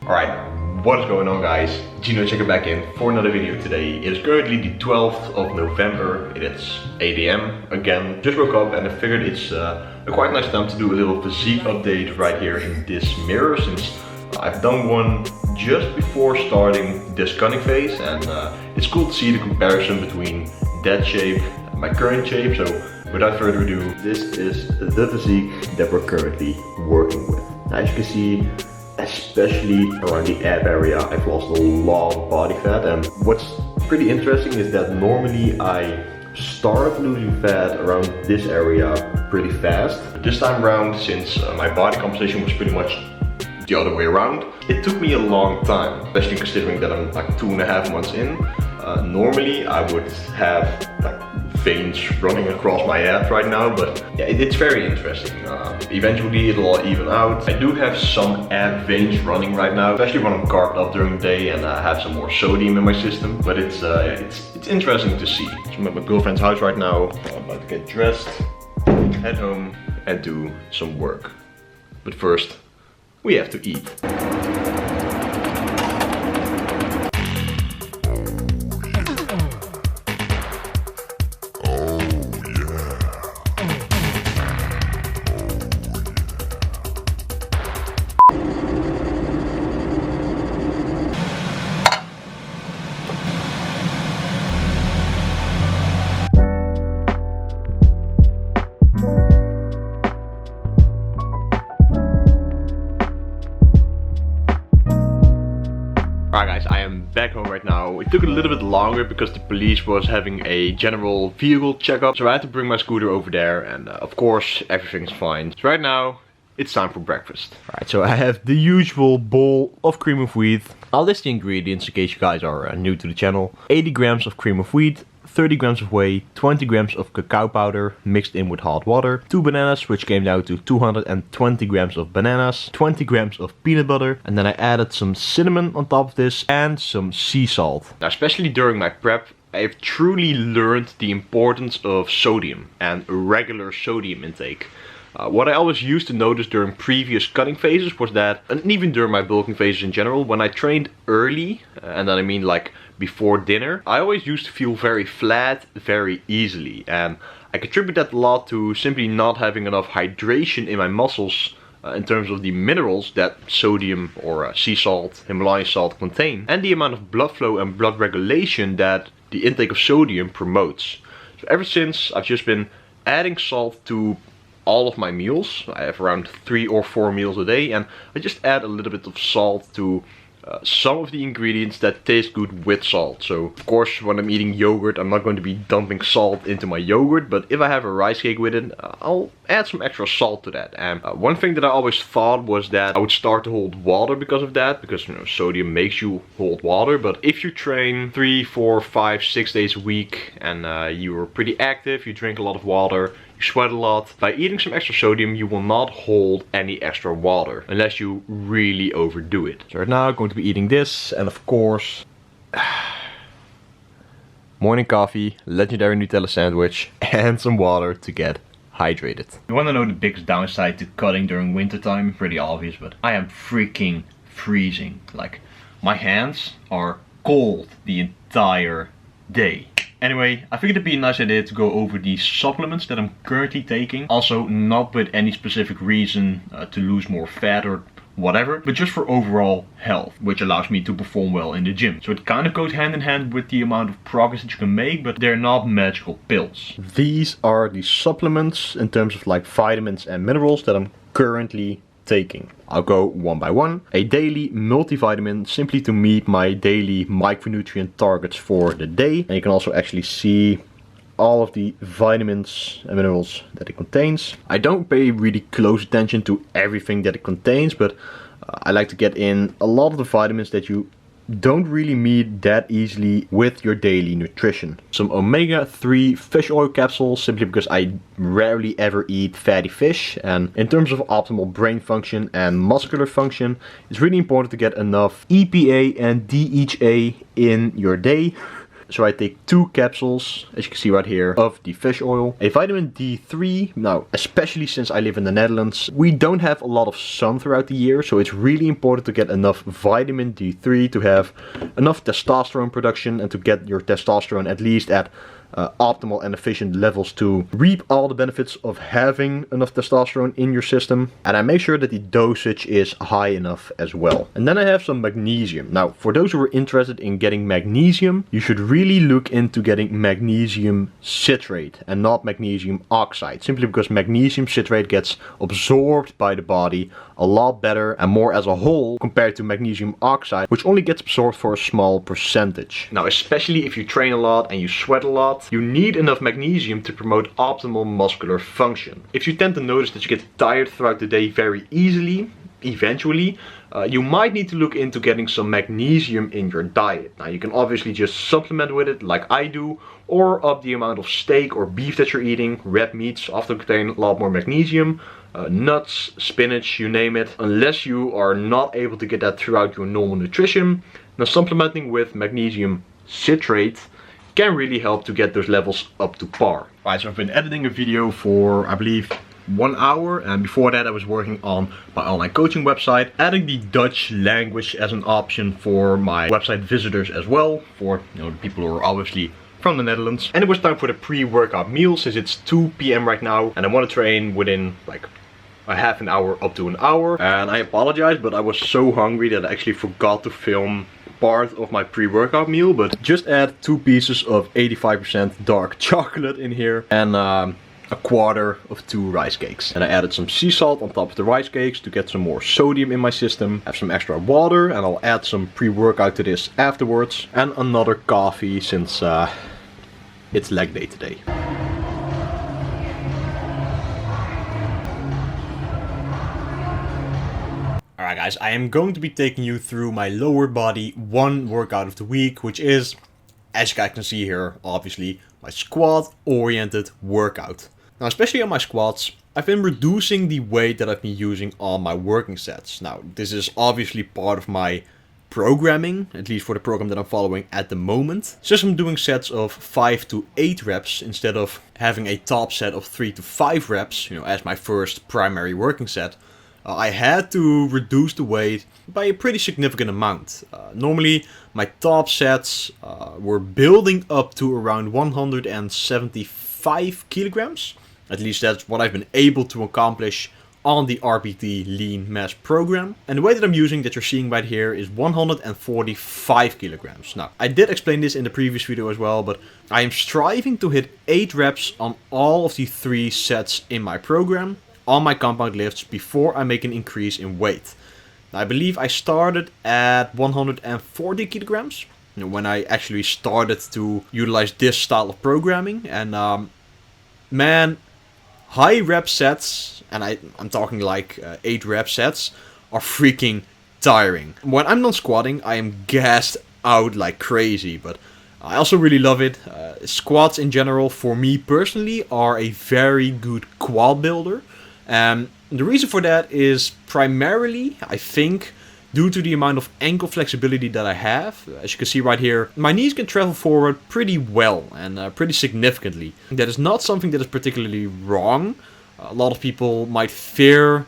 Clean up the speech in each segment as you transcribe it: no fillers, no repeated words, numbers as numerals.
Alright, what is going on guys? Gino checking back in for another video today. It is currently the 12th of November. It is 8 AM again. Just woke up and I figured it's a quite nice time to do a little physique update right here in this mirror, since I've done one just before starting this cutting phase, and it's cool to see the comparison between that shape and my current shape. So without further ado, this is the physique that we're currently working with. Now, as you can see, especially around the ab area, I've lost a lot of body fat, and what's pretty interesting is that normally I start losing fat around this area pretty fast. But this time around, since my body composition was pretty much the other way around, it took me a long time, especially considering that I'm like 2.5 months in. Normally I would have like veins running across my abs right now, but yeah, it's very interesting. Eventually it'll all even out. I do have some ab veins running right now, especially when I'm carved up during the day and I have some more sodium in my system. But it's interesting to see. So I'm at my girlfriend's house right now. I'm about to get dressed, head home and do some work. But first, we have to eat. Alright guys, I am back home right now. It took a little bit longer because the police was having a general vehicle checkup, so I had to bring my scooter over there, and of course everything's fine. So right now it's time for breakfast. Alright, so I have the usual bowl of cream of wheat. I'll list the ingredients in case you guys are new to the channel. 80 grams of cream of wheat, 30 grams of whey, 20 grams of cacao powder mixed in with hot water, 2 bananas, which came down to 220 grams of bananas, 20 grams of peanut butter, and then I added some cinnamon on top of this and some sea salt. Now, especially during my prep, I've truly learned the importance of sodium and regular sodium intake. What I always used to notice during previous cutting phases was that, and even during my bulking phases in general, when I trained early, and then I mean like before dinner, I always used to feel very flat very easily, and I contribute that a lot to simply not having enough hydration in my muscles in terms of the minerals that sodium or sea salt, Himalayan salt contain, and the amount of blood flow and blood regulation that the intake of sodium promotes. So ever since, I've just been adding salt to all of my meals. I have around 3 or 4 meals a day, and I just add a little bit of salt to some of the ingredients that taste good with salt. So of course, when I'm eating yogurt, I'm not going to be dumping salt into my yogurt, but if I have a rice cake with it, I'll add some extra salt to that. And one thing that I always thought was that I would start to hold water because of that, because you know, sodium makes you hold water. But if you train 3, 4, 5, 6 days a week and you are pretty active, you drink a lot of water, you sweat a lot, by eating some extra sodium you will not hold any extra water unless you really overdo it. So right now I'm going to be eating this, and of course morning coffee, legendary Nutella sandwich, and some water to get hydrated. You want to know the biggest downside to cutting during winter time? Pretty obvious, but I am freaking freezing. Like, my hands are cold the entire day. Anyway, I figured it'd be a nice idea to go over the supplements that I'm currently taking. Also, not with any specific reason to lose more fat or whatever, but just for overall health, which allows me to perform well in the gym. So it kind of goes hand in hand with the amount of progress that you can make, but they're not magical pills. These are the supplements in terms of like vitamins and minerals that I'm currently taking. I'll go one by one. A daily multivitamin, simply to meet my daily micronutrient targets for the day. And you can also actually see all of the vitamins and minerals that it contains. I don't pay really close attention to everything that it contains, but I like to get in a lot of the vitamins that you don't really meet that easily with your daily nutrition. Some omega-3 fish oil capsules, simply because I rarely ever eat fatty fish, and in terms of optimal brain function and muscular function, it's really important to get enough EPA and DHA in your day, So I take 2 capsules, as you can see right here, of the fish oil. A vitamin D3. Now, especially since I live in the Netherlands, we don't have a lot of sun throughout the year, so it's really important to get enough vitamin D3 to have enough testosterone production and to get your testosterone at least at optimal and efficient levels to reap all the benefits of having enough testosterone in your system. And I make sure that the dosage is high enough as well. And then I have some magnesium. Now, for those who are interested in getting magnesium, you should really look into getting magnesium citrate and not magnesium oxide, simply because magnesium citrate gets absorbed by the body a lot better and more as a whole compared to magnesium oxide, which only gets absorbed for a small percentage. Now, especially if you train a lot and you sweat a lot, you need enough magnesium to promote optimal muscular function. If you tend to notice that you get tired throughout the day very easily, eventually, you might need to look into getting some magnesium in your diet. Now, you can obviously just supplement with it like I do, or up the amount of steak or beef that you're eating. Red meats often contain a lot more magnesium. Nuts, spinach, you name it. Unless you are not able to get that throughout your normal nutrition, now supplementing with magnesium citrate can really help to get those levels up to par. Alright, so I've been editing a video for, I believe, 1 hour, and before that I was working on my online coaching website, adding the Dutch language as an option for my website visitors as well, for the people who are obviously from the Netherlands. And it was time for the pre-workout meal, since it's 2 p.m. right now and I want to train within like a half an hour up to an hour. And I apologize, but I was so hungry that I actually forgot to film part of my pre-workout meal. But just add 2 pieces of 85% dark chocolate in here and a quarter of 2 rice cakes. And I added some sea salt on top of the rice cakes to get some more sodium in my system. Have some extra water, and I'll add some pre-workout to this afterwards. And another coffee, since it's leg day today. Alright guys, I am going to be taking you through my lower body 1 workout of the week, which is, as you guys can see here, obviously, my squat oriented workout. Now, especially on my squats, I've been reducing the weight that I've been using on my working sets. Now, this is obviously part of my programming, at least for the program that I'm following at the moment. Since I'm doing sets of 5 to 8 reps instead of having a top set of 3 to 5 reps, as my first primary working set, I had to reduce the weight by a pretty significant amount. Normally, my top sets were building up to around 175 kilograms. At least that's what I've been able to accomplish on the RPT Lean Mass program. And the weight that I'm using, that you're seeing right here, is 145 kilograms. Now, I did explain this in the previous video as well, but I am striving to hit 8 reps on all of the 3 sets in my program on my compound lifts before I make an increase in weight. Now, I believe I started at 140 kilograms when I actually started to utilize this style of programming. And man, high rep sets, and I'm talking like 8 rep sets, are freaking tiring. When I'm not squatting, I am gassed out like crazy, but I also really love it. Squats in general, for me personally, are a very good quad builder. The reason for that is primarily, I think, due to the amount of ankle flexibility that I have. As you can see right here, my knees can travel forward pretty well and pretty significantly. That is not something that is particularly wrong. A lot of people might fear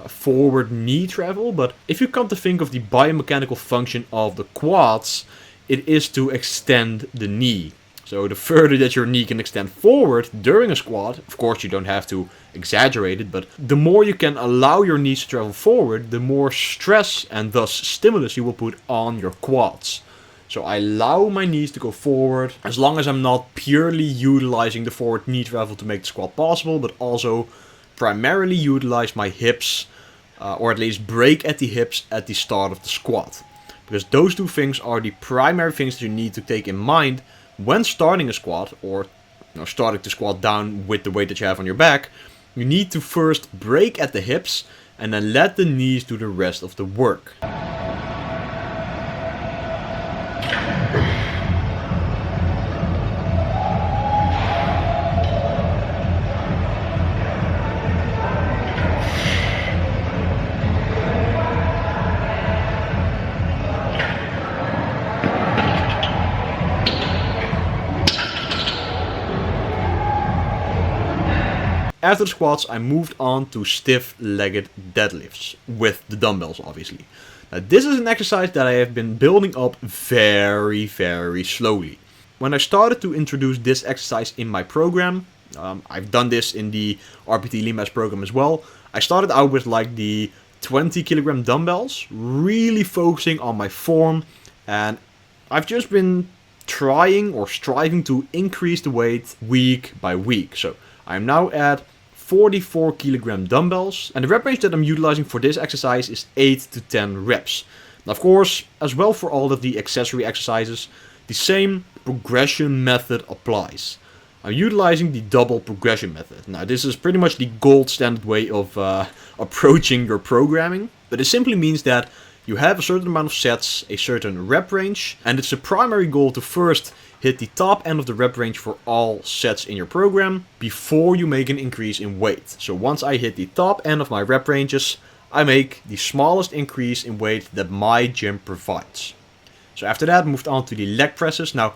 forward knee travel, but if you come to think of the biomechanical function of the quads, it is to extend the knee. So the further that your knee can extend forward during a squat, of course you don't have to exaggerate it, but the more you can allow your knees to travel forward, the more stress and thus stimulus you will put on your quads. So I allow my knees to go forward, as long as I'm not purely utilizing the forward knee travel to make the squat possible, but also primarily utilize my hips, or at least break at the hips at the start of the squat. Because those 2 things are the primary things that you need to take in mind when starting a squat, or starting to squat down with the weight that you have on your back. You need to first break at the hips and then let the knees do the rest of the work. after the squats, I moved on to stiff-legged deadlifts, with the dumbbells obviously. Now this is an exercise that I have been building up very slowly. When I started to introduce this exercise in my program, I've done this in the RPT Lean Mass program as well. I started out with like the 20 kilogram dumbbells, really focusing on my form, and I've just been trying or striving to increase the weight week by week. So I'm now at 44 kilogram dumbbells, and the rep range that I'm utilizing for this exercise is 8 to 10 reps. Now, of course, as well for all of the accessory exercises, the same progression method applies. I'm utilizing the double progression method. Now, this is pretty much the gold standard way of approaching your programming, but it simply means that you have a certain amount of sets, a certain rep range, and it's the primary goal to first hit the top end of the rep range for all sets in your program before you make an increase in weight. So once I hit the top end of my rep ranges, I make the smallest increase in weight that my gym provides. So after that, moved on to the leg presses. Now,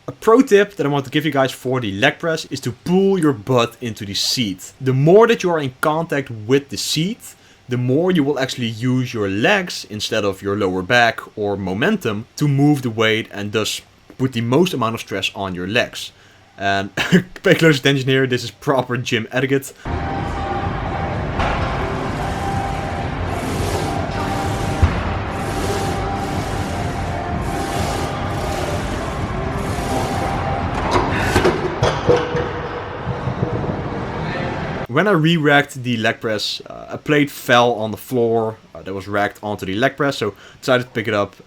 a pro tip that I want to give you guys for the leg press is to pull your butt into the seat. The more that you are in contact with the seat, the more you will actually use your legs instead of your lower back or momentum to move the weight and thus put the most amount of stress on your legs. And pay close attention here, this is proper gym etiquette. When I re-racked the leg press, a plate fell on the floor that was racked onto the leg press, so decided to pick it up.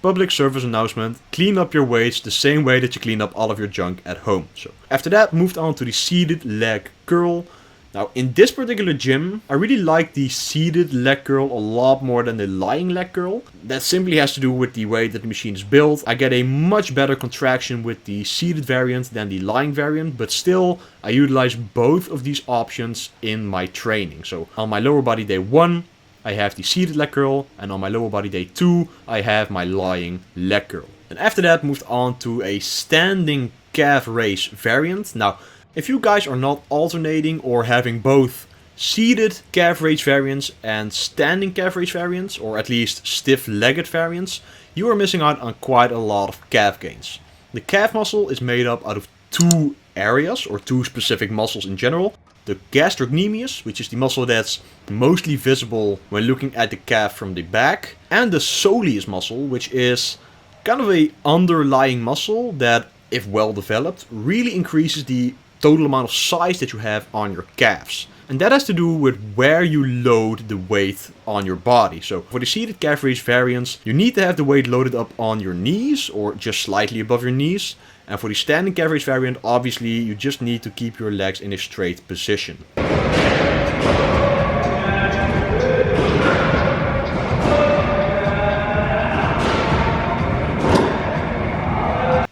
Public service announcement: clean up your weights the same way that you clean up all of your junk at home. So after that, moved on to the seated leg curl. Now in this particular gym, I really like the seated leg curl a lot more than the lying leg curl. That simply has to do with the way that the machine is built. I get a much better contraction with the seated variant than the lying variant, but still I utilize both of these options in my training. So on my lower body day 1, I have the seated leg curl, and on my lower body day 2, I have my lying leg curl. And after that, moved on to a standing calf raise variant. Now, if you guys are not alternating or having both seated calf raise variants and standing calf raise variants, or at least stiff-legged variants, you are missing out on quite a lot of calf gains. The calf muscle is made up out of two areas, or two specific muscles in general. The gastrocnemius, which is the muscle that's mostly visible when looking at the calf from the back, and the soleus muscle, which is kind of a underlying muscle that, if well developed, really increases the total amount of size that you have on your calves. And that has to do with where you load the weight on your body. So for the seated calf raise variants, you need to have the weight loaded up on your knees or just slightly above your knees. And for the standing calf raise variant, obviously you just need to keep your legs in a straight position.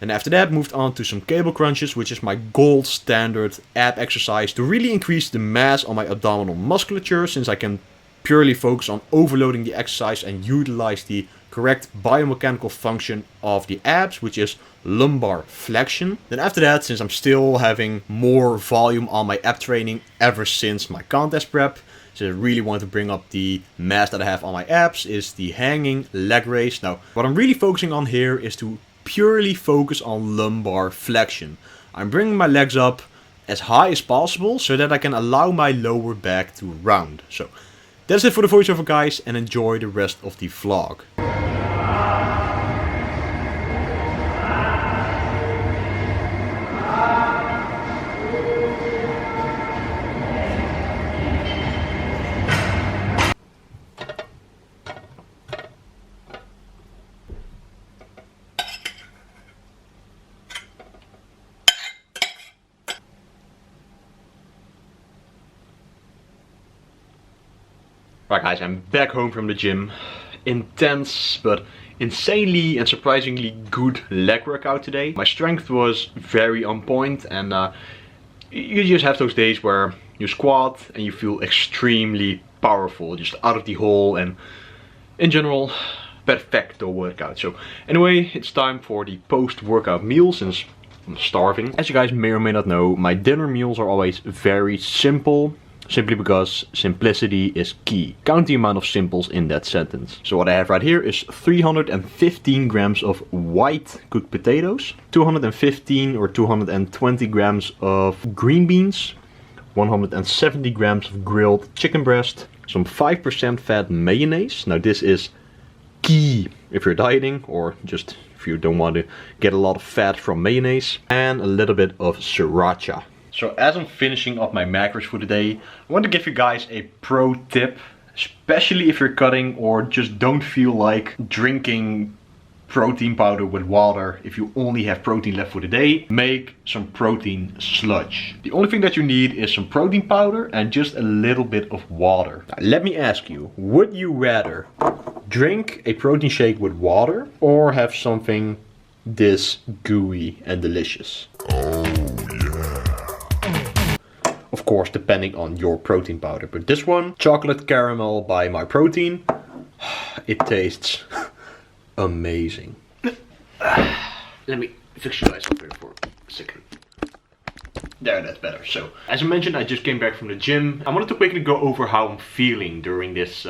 And after that, moved on to some cable crunches, which is my gold standard ab exercise to really increase the mass on my abdominal musculature, since I can purely focus on overloading the exercise and utilize the correct biomechanical function of the abs, which is lumbar flexion. Then after that, since I'm still having more volume on my ab training ever since my contest prep, so I really want to bring up the mass that I have on my abs, is the hanging leg raise. Now, what I'm really focusing on here is to purely focus on lumbar flexion. I'm bringing my legs up as high as possible so that I can allow my lower back to round. So that's it for the voiceover, guys, and enjoy the rest of the vlog. Right guys, I'm back home from the gym. Intense but insanely and surprisingly good leg workout today. My strength was very on point, and you just have those days where you squat and you feel extremely powerful, just out of the hole, and in general, perfecto workout. So anyway, it's time for the post-workout meal, since I'm starving. As you guys may or may not know, my dinner meals are always very simple. Simply because simplicity is key. Count the amount of simples in that sentence. So what I have right here is 315 grams of white cooked potatoes, 215 or 220 grams of green beans, 170 grams of grilled chicken breast, some 5% fat mayonnaise. Now this is key if you're dieting or just if you don't want to get a lot of fat from mayonnaise, and a little bit of sriracha. So as I'm finishing up my macros for the day, I want to give you guys a pro tip, especially if you're cutting or just don't feel like drinking protein powder with water. If you only have protein left for the day, make some protein sludge. The only thing that you need is some protein powder and just a little bit of water. Now, let me ask you, would you rather drink a protein shake with water or have something this gooey and delicious? Of course, depending on your protein powder. But this one, chocolate caramel by My Protein, it tastes amazing. Let me fix you guys up here for a second. There, that's better. So, as I mentioned, I just came back from the gym. I wanted to quickly go over how I'm feeling during this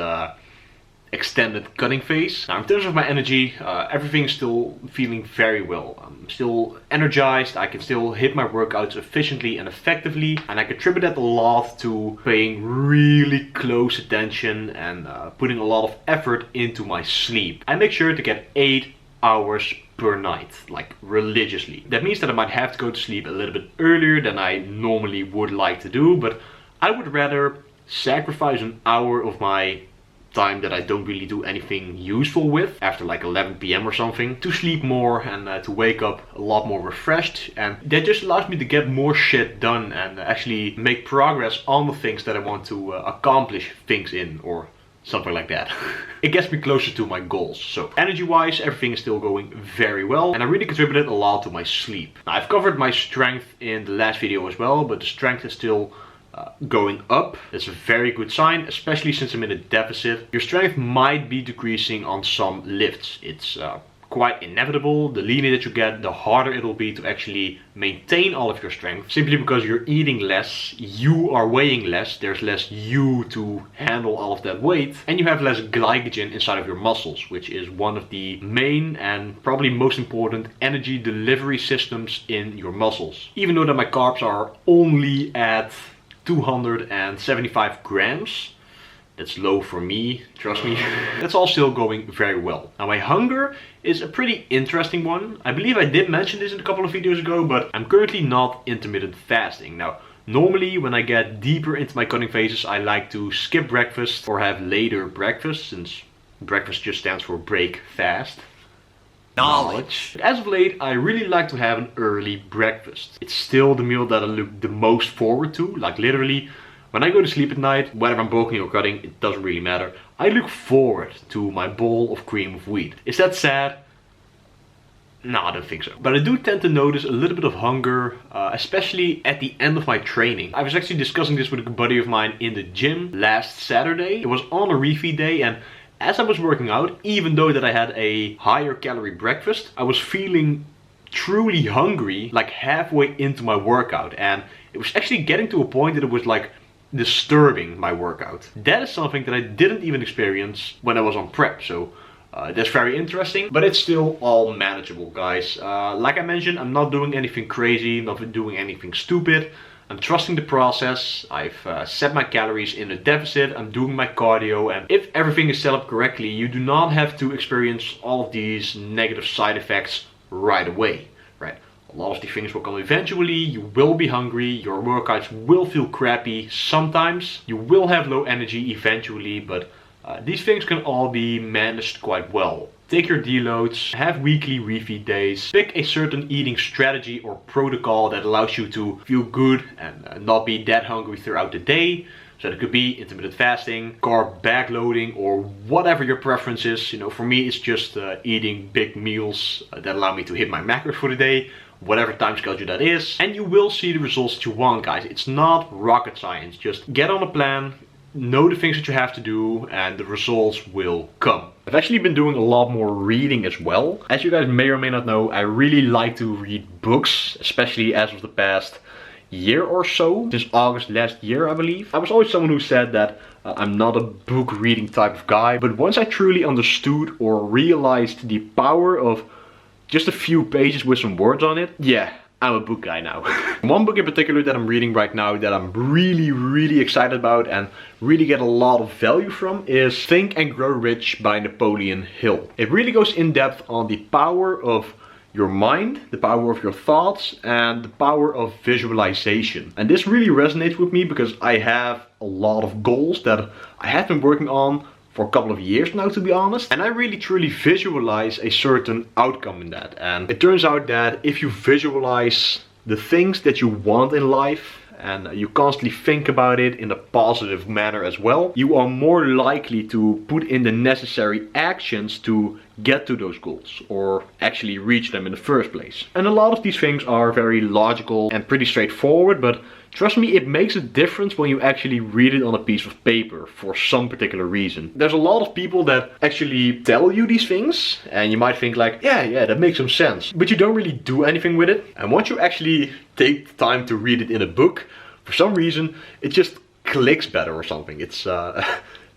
extended cutting phase. Now in terms of my energy, everything's still feeling very well. I'm still energized, I can still hit my workouts efficiently and effectively, and I contribute that a lot to paying really close attention and putting a lot of effort into my sleep. I make sure to get 8 hours per night, like religiously. That means that I might have to go to sleep a little bit earlier than I normally would like to do, but I would rather sacrifice an hour of my time that I don't really do anything useful with after like 11 PM or something to sleep more and to wake up a lot more refreshed, and that just allows me to get more shit done and actually make progress on the things that I want to accomplish things in, or something like that. It gets me closer to my goals. So energy wise, everything is still going very well, and I really contributed a lot to my sleep. Now, I've covered my strength in the last video as well, but the strength is still going up. That's a very good sign, especially since I'm in a deficit. Your strength might be decreasing on some lifts. It's quite inevitable. The leaner that you get, the harder it'll be to actually maintain all of your strength. Simply because you're eating less, you are weighing less, there's less you to handle all of that weight, and you have less glycogen inside of your muscles, which is one of the main and probably most important energy delivery systems in your muscles. Even though that my carbs are only at 275 grams. That's low for me, trust me. That's all still going very well. Now my hunger is a pretty interesting one. I believe I did mention this in a couple of videos ago, but I'm currently not intermittent fasting. Now, normally when I get deeper into my cutting phases, I like to skip breakfast or have later breakfast, since breakfast just stands for break fast. Knowledge. But as of late, I really like to have an early breakfast. It's still the meal that I look the most forward to. Like literally, when I go to sleep at night, whether I'm bulking or cutting, it doesn't really matter. I look forward to my bowl of cream of wheat. Is that sad? No, I don't think so. But I do tend to notice a little bit of hunger, especially at the end of my training. I was actually discussing this with a buddy of mine in the gym last Saturday. It was on a refeed day, and as I was working out, even though that I had a higher calorie breakfast, I was feeling truly hungry like halfway into my workout, and it was actually getting to a point that it was like disturbing my workout. That is something that I didn't even experience when I was on prep, so that's very interesting, but it's still all manageable, guys. Like I mentioned, I'm not doing anything crazy, not doing anything stupid. I'm trusting the process. I've set my calories in a deficit. I'm doing my cardio, and if everything is set up correctly, you do not have to experience all of these negative side effects right away, right? A lot of these things will come eventually. You will be hungry. Your workouts will feel crappy sometimes. You will have low energy eventually, but these things can all be managed quite well. Take your deloads, have weekly refeed days, pick a certain eating strategy or protocol that allows you to feel good and not be that hungry throughout the day. So that could be intermittent fasting, carb backloading, or whatever your preference is. You know, for me it's just eating big meals that allow me to hit my macros for the day, whatever time schedule that is. And you will see the results that you want, guys. It's not rocket science. Just get on a plan, know the things that you have to do, and the results will come. I've actually been doing a lot more reading as well. As you guys may or may not know, I really like to read books, especially as of the past year or so, since August last year I believe. I was always someone who said that I'm not a book reading type of guy, but once I truly understood or realized the power of just a few pages with some words on it, yeah, I'm a book guy now. One book in particular that I'm reading right now that I'm really excited about and really get a lot of value from is Think and Grow Rich by Napoleon Hill. It really goes in depth on the power of your mind, the power of your thoughts, and the power of visualization. And this really resonates with me because I have a lot of goals that I have been working on for a couple of years now, to be honest. And I really truly visualize a certain outcome in that. And it turns out that if you visualize the things that you want in life, and you constantly think about it in a positive manner as well, you are more likely to put in the necessary actions to get to those goals or actually reach them in the first place. And a lot of these things are very logical and pretty straightforward, but trust me, it makes a difference when you actually read it on a piece of paper for some particular reason. There's a lot of people that actually tell you these things and you might think like, yeah, that makes some sense, but you don't really do anything with it. And once you actually take the time to read it in a book, for some reason it just clicks better or something. It's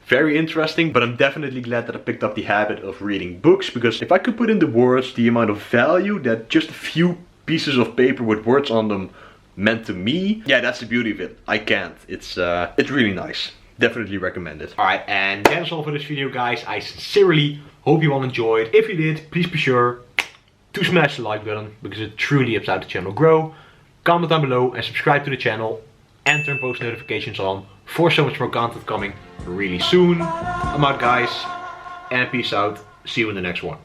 very interesting, but I'm definitely glad that I picked up the habit of reading books, because if I could put into words the amount of value that just a few pieces of paper with words on them meant to me, yeah, that's the beauty of it. I can't. It's really nice. Definitely recommend it. Alright, and that's all for this video, guys. I sincerely hope you all enjoyed. If you did, please be sure to smash the like button, because it truly helps out the channel grow. Comment down below and subscribe to the channel and turn post notifications on for so much more content coming really soon. I'm out, guys, and peace out. See you in the next one.